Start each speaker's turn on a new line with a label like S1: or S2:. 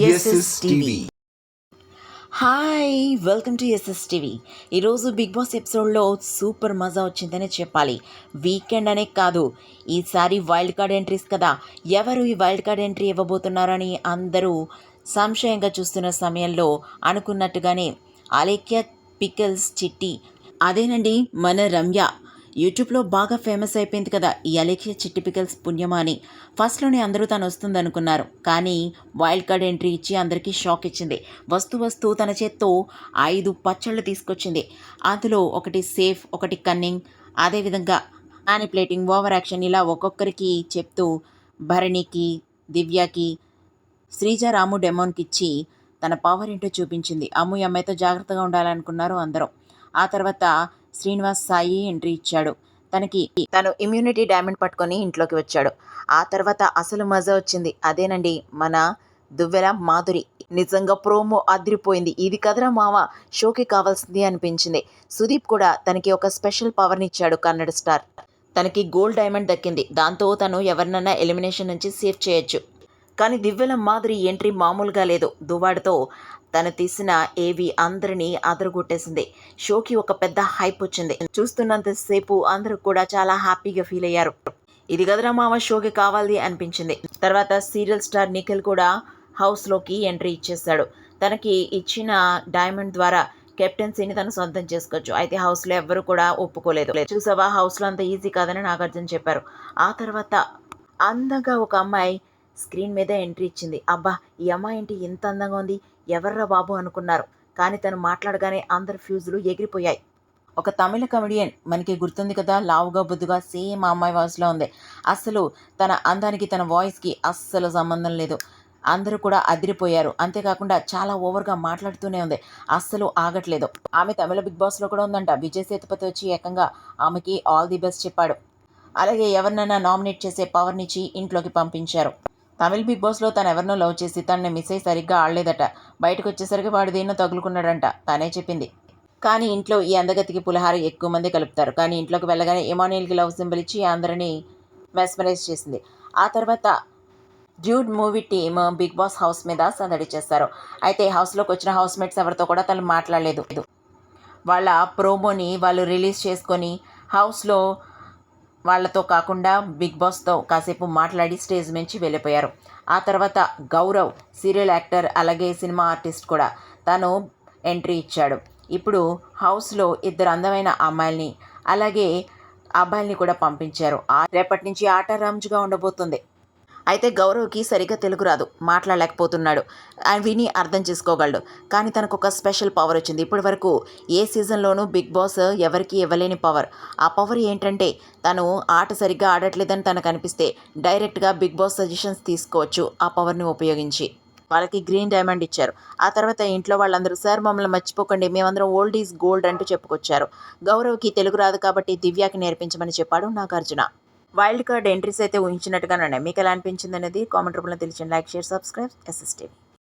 S1: SS TV.
S2: Hi, welcome to SS TV. ఈరోజు Bigg Boss ఎపిసోడ్లో super మజా వచ్చిందనే చెప్పాలి. వీకెండ్ అనే కాదు, ఈసారి వైల్డ్ కార్డ్ ఎంట్రీస్ కదా. ఎవరు ఈ వైల్డ్ కార్డ్ ఎంట్రీ ఇవ్వబోతున్నారని అందరూ సంశయంగా చూస్తున్న సమయంలో అనుకున్నట్టుగానే అలేఖ్య పికల్స్ చిట్టి, అదేనండి మన రమ్య, యూట్యూబ్లో బాగా ఫేమస్ అయిపోయింది కదా ఈ అలేఖ్య చిట్టి పికల్స్ పుణ్యమా అని. ఫస్ట్లోనే అందరూ తను వస్తుంది అనుకున్నారు, కానీ వైల్డ్ కార్డ్ ఎంట్రీ ఇచ్చి అందరికీ షాక్ ఇచ్చింది. వస్తూ తన చేత్తో 5 పచ్చళ్ళు తీసుకొచ్చింది. అందులో ఒకటి సేఫ్, ఒకటి కన్నింగ్, అదేవిధంగా మ్యానిపులేటింగ్, ఓవర్ యాక్షన్, ఇలా ఒక్కొక్కరికి చెప్తూ భరణికి, దివ్యకి, శ్రీజారాము డెమోన్కి ఇచ్చి తన పవర్ ఏంటో చూపించింది. అమ్ము ఈ అమ్మాయితో జాగ్రత్తగా ఉండాలనుకున్నారు అందరూ. ఆ తర్వాత శ్రీనివాస్ సాయి ఎంట్రీ ఇచ్చాడు. తను ఇమ్యూనిటీ డైమండ్ పట్టుకొని ఇంట్లోకి వచ్చాడు. ఆ తర్వాత అసలు మజా వచ్చింది. అదేనండి మన దువ్వెల మాధురి. నిజంగా ప్రోమో అదిరిపోయింది. ఇది కదరా మావ షోకి కావాల్సింది అనిపించింది. సుదీప్ కూడా తనకి ఒక స్పెషల్ పవర్ని ఇచ్చాడు. కన్నడ స్టార్ తనకి గోల్డ్ డైమండ్ దక్కింది. దాంతో తను ఎవరినైనా ఎలిమినేషన్ నుంచి సేవ్ చేయొచ్చు. కానీ దివ్వెల మాధురి ఎంట్రీ మామూలుగా లేదు. దువ్వాడతో తను తీసిన ఏవి అందరినీ అదరగొట్టేసింది. షోకి ఒక పెద్ద హైప్ వచ్చింది. చూస్తున్నంతసేపు అందరూ కూడా చాలా హ్యాపీగా ఫీల్ అయ్యారు. ఇది కదరా మామ షోకి కావాలి అనిపించింది. తర్వాత సీరియల్ స్టార్ నిఖిల్ కూడా హౌస్లోకి ఎంట్రీ ఇచ్చేశాడు. తనకి ఇచ్చిన డైమండ్ ద్వారా కెప్టెన్సీని తను సొంతం చేసుకోవచ్చు. అయితే హౌస్లో ఎవ్వరూ కూడా ఒప్పుకోలేదు. చూసావా, హౌస్లో అంత ఈజీ కాదని నాగార్జున చెప్పారు. ఆ తర్వాత అందంగా ఒక అమ్మాయి స్క్రీన్ మీద ఎంట్రీ ఇచ్చింది. అబ్బా, ఈ అమ్మాయి ఏంటి ఇంత అందంగా ఉంది, ఎవర్రా బాబు అనుకున్నారు. కానీ తను మాట్లాడగానే అందరి ఫ్యూజులు ఎగిరిపోయాయి. ఒక తమిళ కమెడియన్ మనకి గుర్తుంది కదా, లావుగా బుద్దుగా, సేమ్ ఆ అమ్మాయి వాయిస్లో ఉంది. అస్సలు తన అందానికి తన వాయిస్కి అస్సలు సంబంధం లేదు. అందరూ కూడా అదిరిపోయారు. అంతేకాకుండా చాలా ఓవర్గా మాట్లాడుతూనే ఉంది, అస్సలు ఆగట్లేదు. ఆమె తమిళ బిగ్ బాస్లో కూడా ఉందంట. విజయ్ సేతుపతి వచ్చి ఏకంగా ఆమెకి ఆల్ ది బెస్ట్ చెప్పాడు. అలాగే ఎవరినైనా నామినేట్ చేసే పవర్నిచ్చి ఇంట్లోకి పంపించారు. తమిళ్ బిగ్ బాస్లో తను ఎవరినో లవ్ చేసి తనని మిస్ అయ్యి సరిగ్గా ఆడలేదట. బయటకు వచ్చేసరికి వాడు దేన్నో తగులుకున్నాడంట, తనే చెప్పింది. కానీ ఇంట్లో ఈ అందగతికి పులిహార ఎక్కువ మంది కలుపుతారు. కానీ ఇంట్లోకి వెళ్ళగానే ఎమాన్యుయల్కి లవ్ సింబల్ ఇచ్చి అందరినీ మెస్మరైజ్ చేసింది. ఆ తర్వాత Dude movie team Bigg Boss house మీద సందడి చేస్తారు. అయితే హౌస్లోకి వచ్చిన హౌస్మేట్స్ ఎవరితో కూడా తను మాట్లాడలేదు. వాళ్ళ ప్రోమోని వాళ్ళు రిలీజ్ చేసుకొని హౌస్లో వాళ్లతో కాకుండా బిగ్ బాస్తో కాసేపు మాట్లాడి స్టేజ్ నుంచి వెళ్ళిపోయారు. ఆ తర్వాత గౌరవ్ సీరియల్ యాక్టర్, అలాగే సినిమా ఆర్టిస్ట్ కూడా తను ఎంట్రీ ఇచ్చాడు. ఇప్పుడు హౌస్లో 2 అందమైన అమ్మాయిల్ని అలాగే అబ్బాయిల్ని కూడా పంపించారు. రేపటి నుంచి ఆట రంజుగా ఉండబోతుంది. అయితే గౌరవ్కి సరిగ్గా తెలుగు రాదు, మాట్లాడలేకపోతున్నాడు. ఆయన విని అర్థం చేసుకోగలడు. కానీ తనకు ఒక స్పెషల్ పవర్ వచ్చింది. ఇప్పటి వరకు ఏ సీజన్లోనూ బిగ్ బాస్ ఎవరికి ఇవ్వలేని పవర్. ఆ పవర్ ఏంటంటే తను ఆట సరిగ్గా ఆడట్లేదని తనకు అనిపిస్తే డైరెక్ట్గా బిగ్ బాస్ సజెషన్స్ తీసుకోవచ్చు ఆ పవర్ని ఉపయోగించి. వాళ్ళకి గ్రీన్ డైమండ్ ఇచ్చారు. ఆ తర్వాత ఇంట్లో వాళ్ళందరూ సార్ మమ్మల్ని మర్చిపోకండి, మేమందరం ఓల్డ్ ఈజ్ గోల్డ్ అంటూ చెప్పుకొచ్చారు. గౌరవ్కి తెలుగు రాదు కాబట్టి దివ్యకి నేర్పించమని చెప్పాడు నాగార్జున. వైల్డ్ కార్డ్ ఎంట్రీస్ అయితే ఊహించినట్టుగానే ఉన్నాయి. మీకు ఎలా అనిపించింది అనేది కామెంట్ రూపంలో తెలియజేయండి. Like, share, subscribe SS TV.